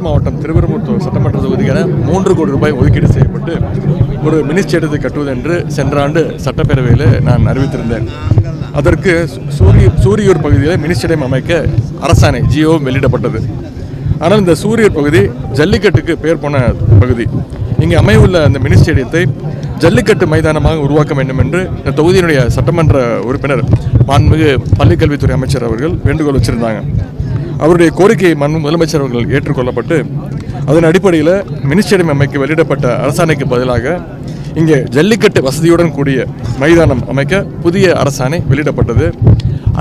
மாவட்டம் திருவெரும்புத்தூர் சட்டமன்ற தொகுதிக்கான 3 கோடி ரூபாய் ஒதுக்கீடு செய்யப்பட்டு ஒரு மினி ஸ்டேடியத்தை கட்டுவது என்று சென்ற ஆண்டு சட்டப்பேரவையில் நான் அறிவித்திருந்தேன். அதற்கு சூரியூர் பகுதியில் மினி ஸ்டேடியம் அமைக்க அரசாணை ஜியோ வெளியிடப்பட்டது. ஆனால் இந்த சூரியூர் பகுதி ஜல்லிக்கட்டுக்கு பெயர் போன பகுதி. இங்கே அமையவுள்ள அந்த மினி ஸ்டேடியத்தை ஜல்லிக்கட்டு மைதானமாக உருவாக்க வேண்டும் என்று இந்த தொகுதியினுடைய சட்டமன்ற உறுப்பினர் மாண்புமிகு பள்ளிக்கல்வித்துறை அமைச்சர் அவர்கள் வேண்டுகோள் வச்சிருந்தாங்க. அவருடைய கோரிக்கையை முதலமைச்சர் அவர்கள் ஏற்றுக்கொள்ளப்பட்டு அதன் அடிப்படையில் மினி ஸ்டேடியம் அமைக்க வெளியிடப்பட்ட அரசாணைக்கு பதிலாக இங்கே ஜல்லிக்கட்டு வசதியுடன் கூடிய மைதானம் அமைக்க புதிய அரசாணை வெளியிடப்பட்டது.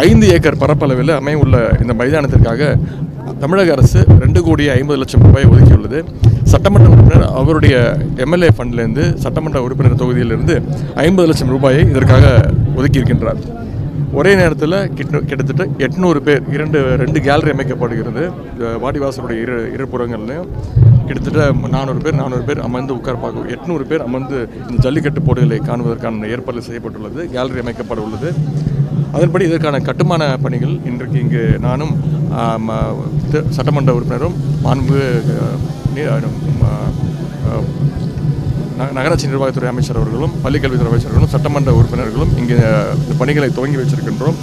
5 ஏக்கர் பரப்பளவில் அமையுள்ள இந்த மைதானத்திற்காக தமிழக அரசு 2,50,00,000 ரூபாய் ஒதுக்கியுள்ளது. சட்டமன்ற உறுப்பினர் அவருடைய எம்எல்ஏ ஃபண்ட்லேருந்து சட்டமன்ற உறுப்பினர் தொகுதியிலிருந்து 50,00,000 ரூபாயை இதற்காக ஒதுக்கியிருக்கின்றார். ஒரே நேரத்தில் கிட்டத்தட்ட 800 பேர் 2 கேலரி அமைக்கப்படுகிறது. வாடிவாசலுடைய இரு புறங்கள்லையும் கிட்டத்தட்ட 400 பேர் அமர்ந்து உட்கார்ப்பாங்க. 800 பேர் அமர்ந்து இந்த ஜல்லிக்கட்டு போட்டிகளை காணுவதற்கான ஏற்பாடு செய்யப்பட்டுள்ளது. கேலரி அமைக்கப்பட உள்ளது. அதன்படி இதற்கான கட்டுமான பணிகள் இன்றைக்கு இங்கு நானும் சட்டமன்ற உறுப்பினரும் மாண்பு நகராட்சி நிர்வாகத்துறை அமைச்சர் அவர்களும் பள்ளிக்கல்வித்துறை அமைச்சர்களும் சட்டமன்ற உறுப்பினர்களும் இங்கே இந்த பணிகளை துவங்கி வச்சிருக்கின்றோம்.